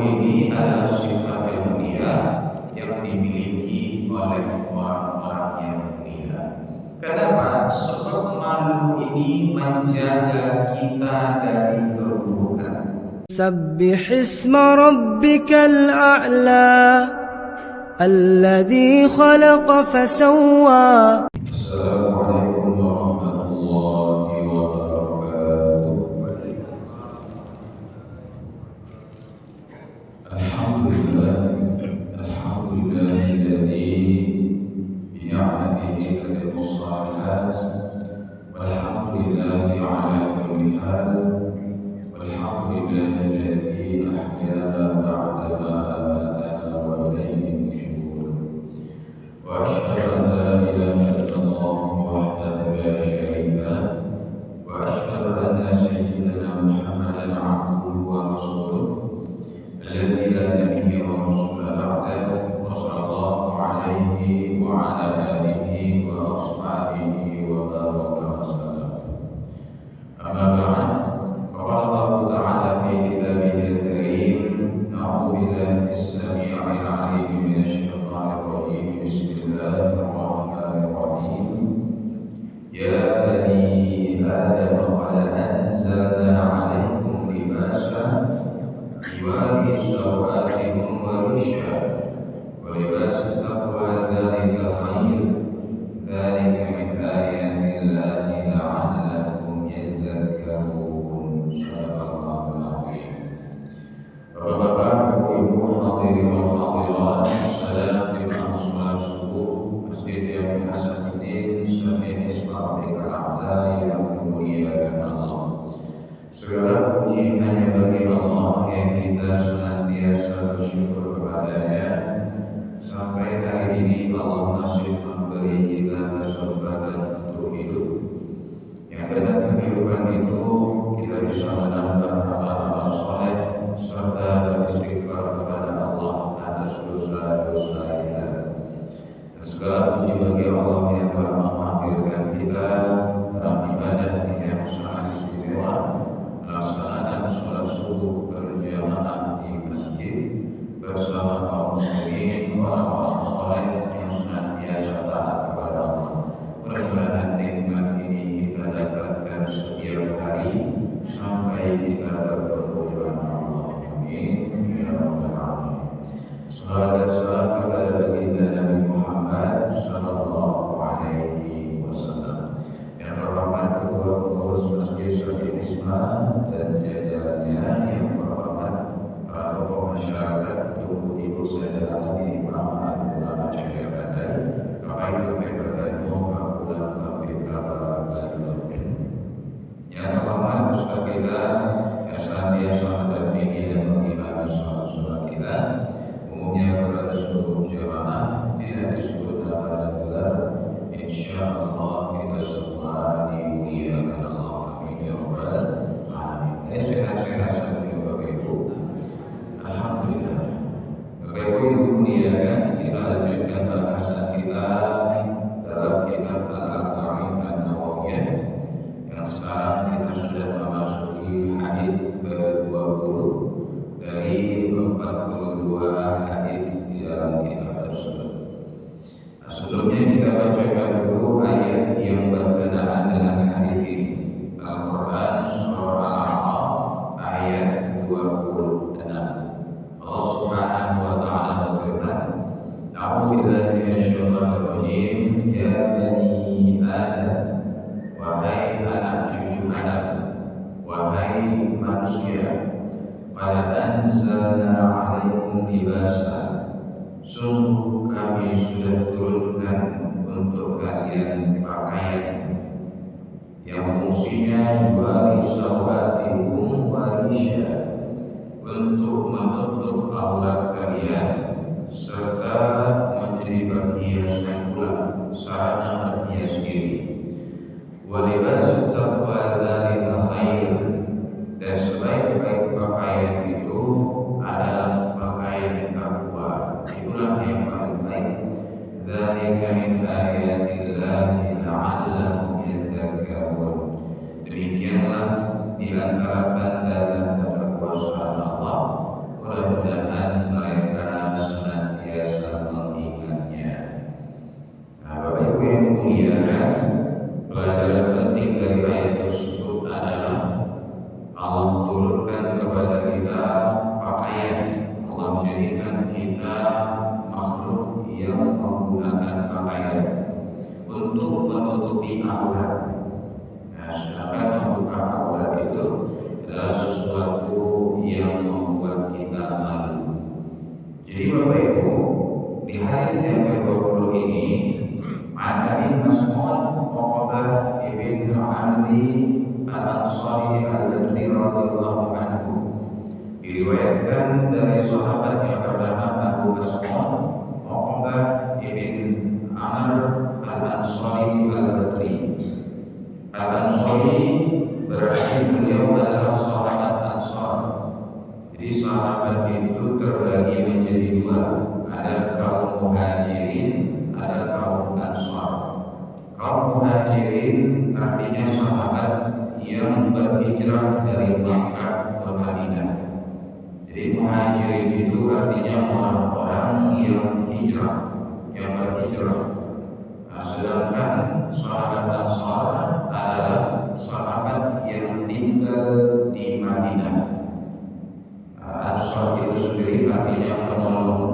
ini adalah sifat yang mulia yang dimiliki oleh orang-orang yang mulia. Kenapa? Sebab malu ini menjaga kita dari keburukan. سبح اسم ربك الأعلى الذي خلق فسوى. Assalamualaikum warahmatullahi wabarakatuh. Alhamdulillahilladzi bi ni'matihi tatimmu shalihat. Walhamdulillahi ala kulli hal. Walhamdulillahilladzi ahyana ba'da ma amatana wa ilayhi nusyur. Wa asyhadu an la ilaha illallah wahdahu la syarika lah. Wa asyhadu anna sayyidana Muhammadan abduhu wa rasuluh alladzi la nabiyya wa rasula ba'dahu. Wa sallallahu alaihi wa ala alihi wa ashabihi wa baraka wa sallam. Amma ba'd. Qala Allah Ta'ala fi kitabihil karim. A'udzu billahi as-sami'il 'alim minasy syaithanir rajim. Bismillahirrahmanirrahim. Ya bani Adam qad anzalna 'alaikum libasan yuwari sawatikum wa risha wa libasut taqwa dzalika khair. Dzalika min ayatillahi la'allakum yadhakkarun. Subhanallahul azim. Bapak-bapak, ibu-ibu, hadirin wal hadirat, salam di salat subuh Masjid yang Hasanuddin Sami Ismail Al-A'la yang dimuliakan Allah. Segala puji hanya bagi Allah yang kita senantiasa bersyukur kepadanya. Sampai hari ini Allah masih memberi kita kesempatan untuk hidup, yang dengan kehidupan itu kita bisa menambah amal-amal soleh serta beristighfar kepada Allah atas dosa-dosa kita. Dan segala puji bagi Allah yang telah menghadirkan kita dalam ibadah yang sangat istimewa, melaksanakan sholat subuh berjamaah di masjid bersama kaum muslimin, orang-orang soleh yang senantiasa taat kepada Allah. Mudah-mudahan nikmat ini kita dapatkan setiap hari sampai kita bertemu dengan Allah. Amin ya rabbal alamin. Salawat dan salam kepada baginda Nabi Muhammad sallallahu alaihi wasallam. Yang terhormat ketua pengurus Masjid Syarif Isma dan jajarannya, yang terhormat para tokoh masyarakat, ibu saudara Imam Ulama Syariah Bandar, Bapak Ibu Bertemu, Pak Ulama KPK Bandar. Yang terhormat Ustaz kita yang senantiasa mendampingi dan mengimami sholat kita, umumnya kepada seluruh jamaah, tidak disebut nama dan gelar. Insyaallah kita semua dimuliakan Allah. Amin ya rabbal alamin. Sehat-sehat sampai Bapak Ibu. Alhamdulillah. Bapak Ibu yang dimuliakan, kita lanjutkan bahasan kita dalam kitab Al-Arba'in An-Nawawiyah, yang sekarang kita sudah memasuki hadis ke-20 dari 42 hadis di dalam kitab tersebut. Sebelumnya kita bacakan dulu ayat yang berkenaan dengan hadis ini. Al-Quran Surah Al-A'raf ayat 26. Allah Subhanahu wa Ta'ala berfirman, A'udzu billahi minasyaitonir rajim. Ya bani Adam, wahai anak cucu Adam, wahai manusia, qad anzalna 'alaikum libasan. Sungguh kami sudah turunkan untuk kalian pakaian yang fungsinya yuwari sawatikum wa risya, untuk menutup aurat kalian serta menjadi perhiasan pula, sarana berhias diri. Wa libasut taqwa dzalika khair, dan sebaik-baik pakaian itu adalah pakaian takwa, itulah yang paling baik. Dzalika min ayatillahi la'allahum yadhakkarun. Demikianlah di antara tanda-tanda kekuasaan Allah mudah-mudahan mereka senantiasa mengingatnya. Nah, Bapak Ibu yang dimuliakan, pelajaran penting dari ayat tersebut adalah Allah turunkan kepada kita pakaian. Allah menjadikan kita makhluk yang menggunakan pakaian untuk menutupi aurat. Nah, sedangkan membuka aurat itu adalah sesuatu yang membuat kita malu. Jadi Bapak Ibu, di hadis yang ke-20 ini, Abi Mas'ud Uqbah ibn Ali Al-Ansari Al-Badri radhiyallahu anhu, diriwayatkan dari sahabat yang bernama Abu Mas'ud Uqbah ibn Amr Al-Ansari Al-Badri. Al-Ansari berarti beliau adalah sahabat Ansar. Jadi sahabat itu terbagi menjadi dua, ada kaum Muhajirin, ada kaum Ansar. Kaum Muhajirin artinya sahabat yang berhijrah dari Makkah ke Madinah. Jadi Muhajirin itu artinya orang-orang yang hijrah, yang berhijrah. Nah, sedangkan sahabat Ansar adalah sahabat yang tinggal di Madinah. Ansar itu sendiri artinya penolong.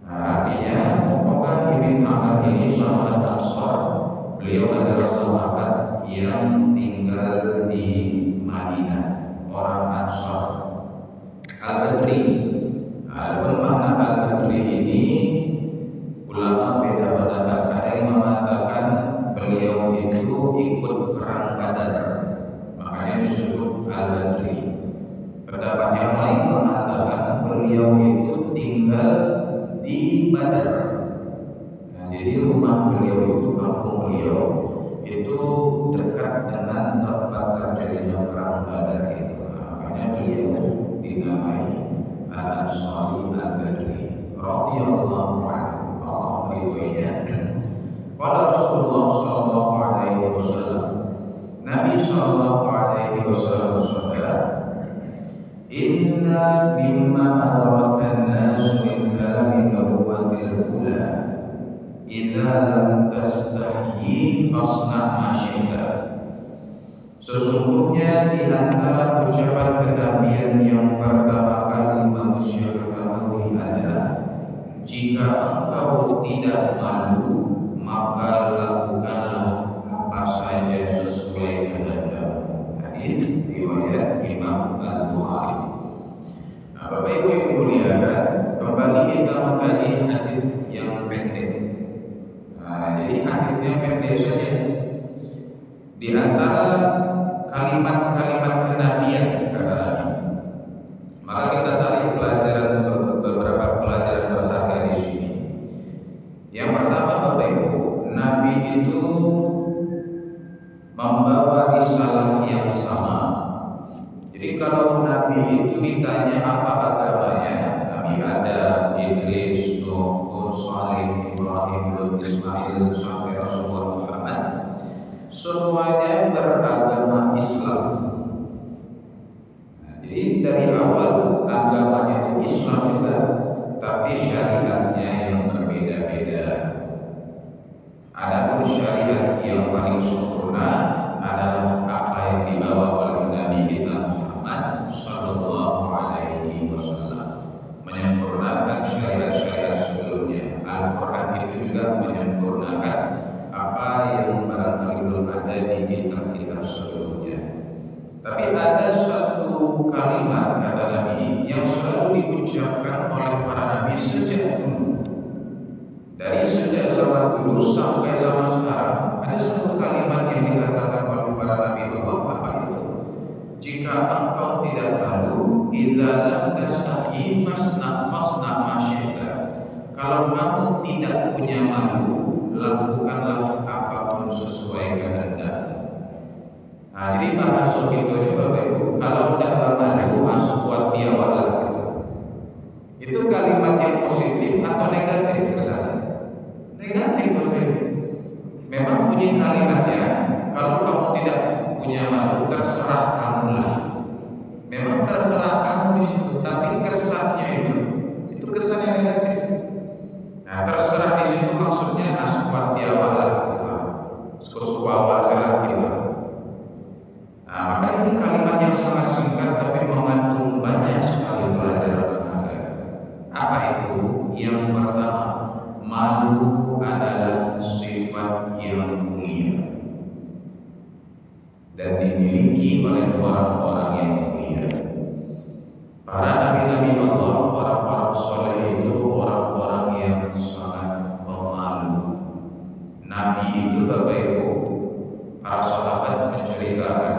Artinya Uqbah bin Amr ini sahabat Ansar. Beliau adalah sahabat yang tinggal di Madinah, orang Ansar. Al-Badri. Makna Al-Badri ini ulama beda pendapat. Ada yang mengatakan beliau itu ikut perang Badar, makanya disebut Al-Badri. Pendapat yang lain mengatakan beliau itu tinggal di Badar. Nah, jadi rumah beliau itu, kampung beliau itu dekat dengan tempat terjadinya perang Badar itu. Makanya beliau dinamai Al-Ansari Al-Badri radhiyallahu anhu. Allah meridhoinya. Qala Rasulullah sallallahu alaihi wasallam, Nabi sallallahu alaihi wasallam bersabda, Inna mimma adrakan nas min kalami nubuwatil ula, idza lam tastahyi fasna ma syi'ta. Sesungguhnya di antara ucapan kenabian yang pertama kali manusia ketahui adalah, jika engkau tidak malu, maka lakukanlah apa saja sesuai kehendakmu. Hadis riwayat Imam Al-Bukhari. Nah, Bapak Ibu yang dimuliakan, kembali kita mengkaji hadis yang pendek. Nah, jadi hadisnya pendek saja. Di antara kalimat-kalimat kenabian kata Nabi, maka kita tarik beberapa pelajaran berharga di sini. Yang pertama Bapak Ibu, Nabi itu membawa risalah yang sama. Jadi kalau Nabi itu ditanya apa agamanya, Nabi Adam, Idris, Nuh, Salih, Ibrahim, Lut, Ismail sampai Rasulullah Muhammad, semuanya beragama Islam. Nah, jadi dari awal agamanya itu Islam juga, tapi syariatnya yang berbeda-beda. Adapun syariat yang paling sempurna adalah apa yang dibawa oleh Nabi kita Muhammad sallallahu alaihi wasallam, menyempurnakan syariat-syariat sebelumnya. Al-Qur'an itu juga menyempurnakan apa yang barangkali belum ada di kitab-kitab sebelumnya. Tapi ada satu kalimat kata Nabi yang selalu diucapkan oleh para nabi sejak dulu. Dari sejak zaman dulu sampai zaman sekarang, ada satu kalimat yang dikatakan oleh para nabi Allah, apa itu? Jika engkau tidak malu, idza lam tastahi fasna ma syi'ta. Kalau kamu tidak punya malu, lakukanlah apapun sesuai kehendakmu. Nah, jadi bahasa kita ini Bapak Ibu, kalau tidak malu, masuk buat dia walau itu kalimat yang positif atau negatif kesan? Negatif Bapak Ibu. Memang bunyi kalimatnya, kalau kamu tidak punya malu, terserah kamulah. Memang terserah kamu di situ, tapi kesannya itu kesan yang negatif. Nah, terserah di situ maksudnya aswatiawa lah gitu, suku-sukuawa salah gitu. Nah, maka ini kalimat yang sangat singkat tapi mengandung banyak sekali pelajaran berharga. Apa itu? Yang pertama, malu adalah sifat yang mulia dan dimiliki oleh orang-orang yang mulia. Para nabi-nabi Allah, orang-orang soleh itu orang-orang yang sangat pemalu. Nabi itu Bapak Ibu, para sahabat menceritakan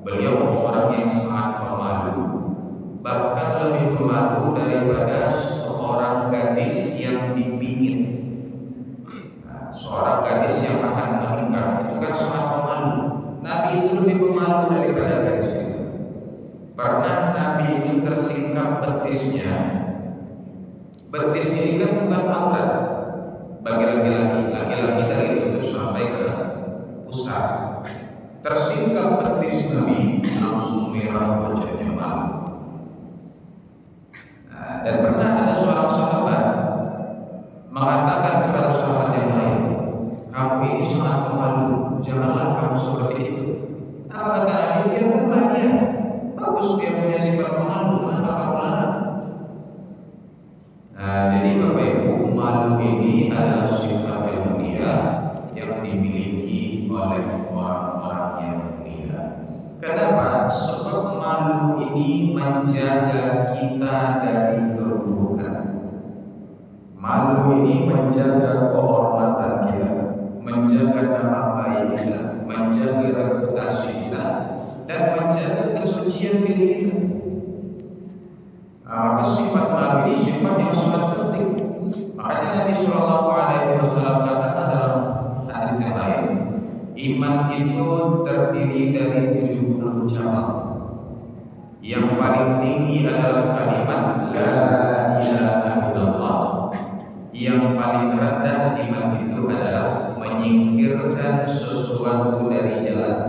beliau orang yang sangat pemalu, bahkan lebih pemalu daripada seorang gadis yang dipingin. Nah, seorang gadis yang akan menikah itu kan sangat pemalu. Nabi itu lebih pemalu daripada gadis itu. Pernah Nabi itu tersingkap betisnya. Betis ini kan bukan aurat bagi laki-laki. Laki-laki dari lutut sampai ke pusat. Tersingkap betis Nabi, langsung merah wajahnya malu. Nah, dan pernah ada seorang sahabat mengatakan kepada sahabat yang lain, kamu ini sangat pemalu, janganlah kamu seperti itu. Apa kata Nabi? Biarkanlah dia. Bagus dia punya sifat pemalu, kenapa kamu larang? Nah, jadi Bapak Ibu, malu ini adalah sifat yang mulia yang dimiliki oleh orang-orang yang mulia. Kenapa? Sebab malu ini menjaga kita dari keburukan. Malu ini menjaga kehormatan kita, menjaga nama baik kita, menjaga reputasi kita, dan menjaga kesucian diri kita. Maka sifat malu ini sifat yang sangat penting. Makanya Nabi Shallallahu Alaihi Wasallam katakan dalam hadis yang lain, iman itu terdiri dari 70 cabang. Yang paling tinggi adalah kalimat La ilaha illallah. Yang paling rendah iman itu adalah menyingkirkan sesuatu dari jalan.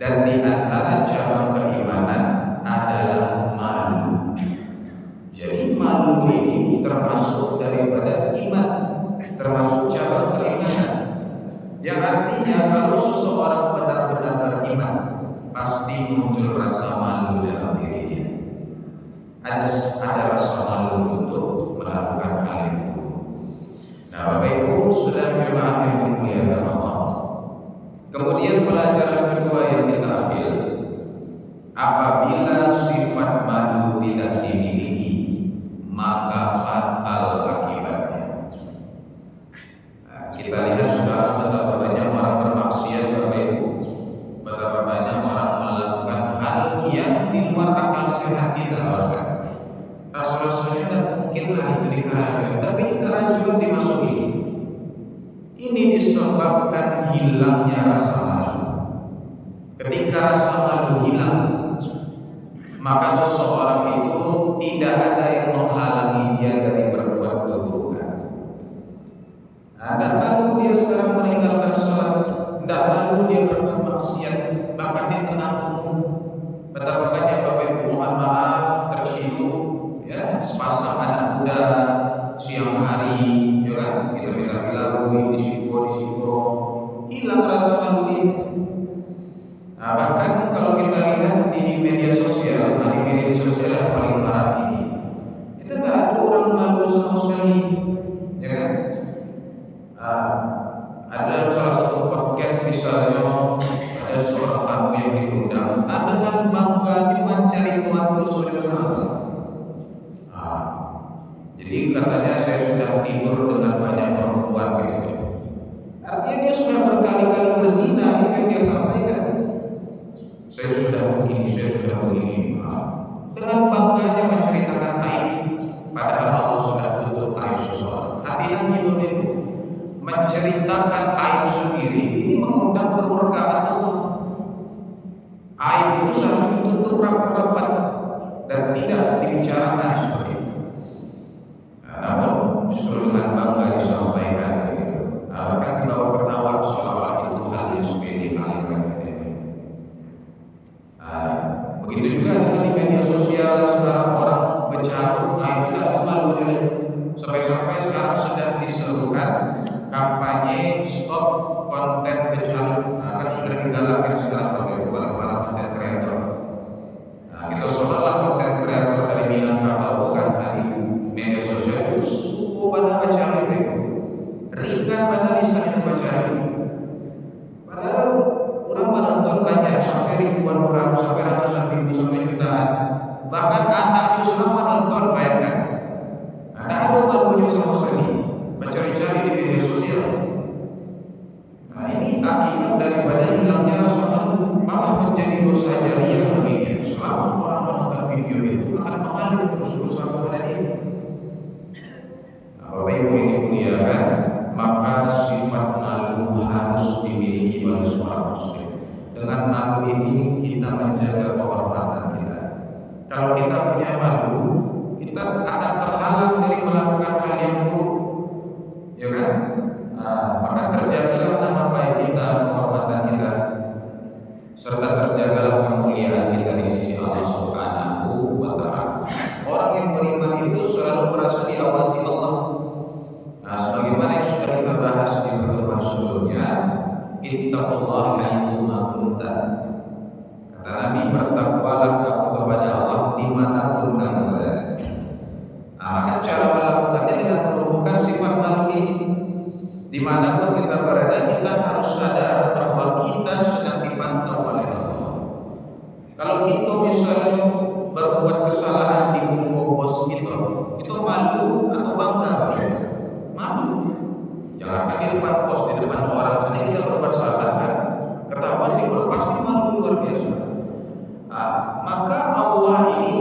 Dan di antara cabang keimanan adalah malu. Jadi malu ini termasuk daripada iman, termasuk cabang keimanan. Yang artinya kalau seseorang benar-benar beriman, pasti muncul rasa malu dalam dirinya. Ada rasa malu untuk melakukan hal itu. Nah, Bapak Ibu sudah jemaah yang dimuliakan Allah. Kemudian pelajaran kedua yang kita ambil, apabila sifat malu tidak dimiliki, maka fatal akibatnya. Nah, kita lihat sekarang betapa banyak orang bermaksiat Bapak Ibu, betapa banyak orang melakukan hal yang di luar akal sehat kita bahkan. Rasa-rasanya tidak mungkinlah itu dikerajuan, tapi dikerajuan dimasuki. Ini disebabkan hilangnya rasa malu. Ketika rasa malu hilang, maka seseorang itu tidak ada yang menghalangi dia dari berbuat keburukan. Tidak malu dia sekarang meninggalkan sholat, tidak malu dia berbuat maksiat, bahkan di tengah umum. Betapa banyak Bapak Ibu mohon maaf terciduk, ya, sepasang anak muda siang hari, ya kan, kita bilang di situ, hilang rasa malu dia. Nah, bahkan kalau kita lihat di media sosial, yang paling parah ini, itu tidak ada orang malu sama sekali, ya kan? Ada salah satu podcast misalnya, ada seorang tamu yang diundang, dengan bangganya mencari Tuhan Yesus. Jadi katanya saya sudah tidur dengan banyak perempuan gitu. Artinya dia sudah berkali-kali berzina, itu yang dia sampaikan. Saya sudah begini. Dengan bangganya menceritakan aib, padahal Allah sudah tutup aib seseorang. Hati-hati begitu. Menceritakan aib sendiri ini mengundang kemurkaan Allah. Aib itu seharusnya ditutup rapat-rapat dan tidak dibicarakan seperti itu. Namun justru dengan bangga disampaikan begitu. Bahkan dibawa ketawa seolah-olah itu hal yang sepele, hal yang remeh. Begitu juga dengan di media sosial. sosial sekarang orang bercarut, nah itu tidak malu dulu. Sampai-sampai sekarang sudah diserukan kampanye stop konten bercarut. Nah, kan sudah digalakkan sekarang oleh para konten kreator. Nah, kita seolah konten kreator dari Minangkabau bukan dari media sosial itu suku banget bercarut itu. Ringan banget lisan itu bercarut. Padahal orang menonton banyak sampai ribuan orang, sampai ratusan ribu, sampai jutaan. Bahkan anak itu semua menonton, bayangkan. Ada malunya sama sekali mencari-cari di media sosial. Nah ini akibat daripada hilangnya rasa malu, malah menjadi dosa jariah baginya. Selama orang menonton video itu akan mengalir terus dosa kepada dia. Nah, Bapak Ibu ini muliakan, maka sifat malu harus dimiliki oleh seorang muslim. Dengan malu ini kita menjaga kehormatan kita. Kalau kita punya malu, kita akan terhalang dari melakukan hal yang buruk, ya kan? Maka terjagalah nama baik kita, kehormatan kita, serta terjagalah kemuliaan kita di sisi Allah Subhanahu wa Ta'ala. Orang yang beriman itu selalu merasa diawasi Allah. Nah, sebagaimana yang sudah kita bahas di pertemuan sebelumnya, ittaqullaha haitsu ma kunta. Kata Nabi, bertakwalah kamu kepada Allah dimanapun kamu berada. Maka cara melakukannya dengan menumbuhkan sifat malu ini. Dimanapun kita berada, kita harus sadar bahwa kita sedang dipantau oleh Allah. Kalau kita misalnya berbuat kesalahan di muka bos kita malu atau bangga? Malu. Jangan di depan bos, di depan orang sendiri kita berbuat salah kan, ketahuan di orang pasti malu luar biasa. Maka Allah ini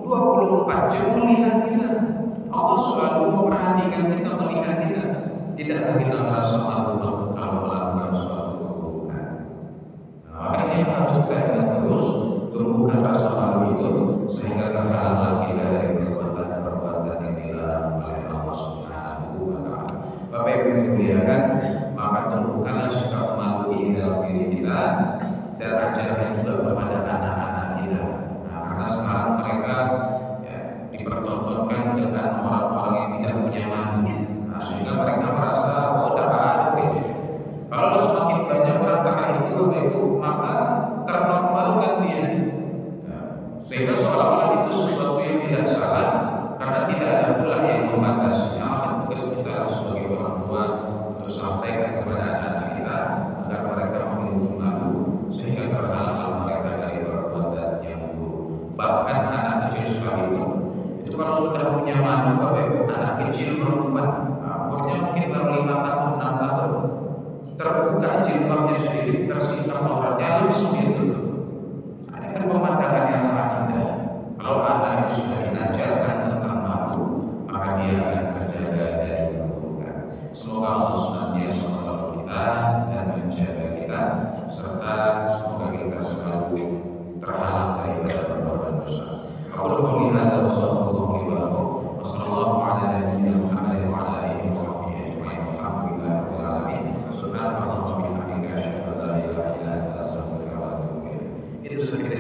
24 jam melihat kita. Allah selalu memperhatikan kita, melihat kita. Tidakkah kita merasa malu kalau melakukan suatu keburukan? Nah, ini harus kita ingat terus, tumbuhkan rasa malu itu sehingga terhalanglah kita dari perbuatan-perbuatan yang dilarang oleh Allah Subhanahu wa Ta'ala. Bapak Ibu yang dimuliakan, maka tumbuhkanlah sikap malu ini dalam diri kita dan ajarkan juga kepada anak-anak kita. Karena sekarang mereka dipertontonkan dengan orang-orang yang tidak punya malu, sehingga mereka merasa tidak ada gitu. Kalau semakin banyak orang kakak itu Bapak Ibu, maka ternormalkan dia, sehingga seolah-olah itu sesuatu yang tidak salah karena tidak ada pula yang membatasinya. Maka tugas kita sebagai orang tua untuk sampaikan kepada anak-anak kita agar mereka memiliki malu sehingga terhalanglah mereka dari perbuatan yang buruk. Bahkan anak kecil sekalipun itu kalau sudah punya malu, Bapak Ibu, anak kecil perempuan, umurnya mungkin baru 5 tahun, 6 tahun, terbuka jilbabnya sedikit, tersikat auratnya, langsung dia tutup. Ini kan pemandangan yang sangat indah. Kalau anak itu sudah diajarkan tentang malu, maka dia akan terjaga dari keburukan. Semoga Allah senantiasa menolong kita dan menjaga kita, serta semoga kita selalu terhalang dari perbuatan dosa. Aku melihat Rasulullah SAW Wassalamualaikum warahmatullahi wabarakatuh. Itu sudah kita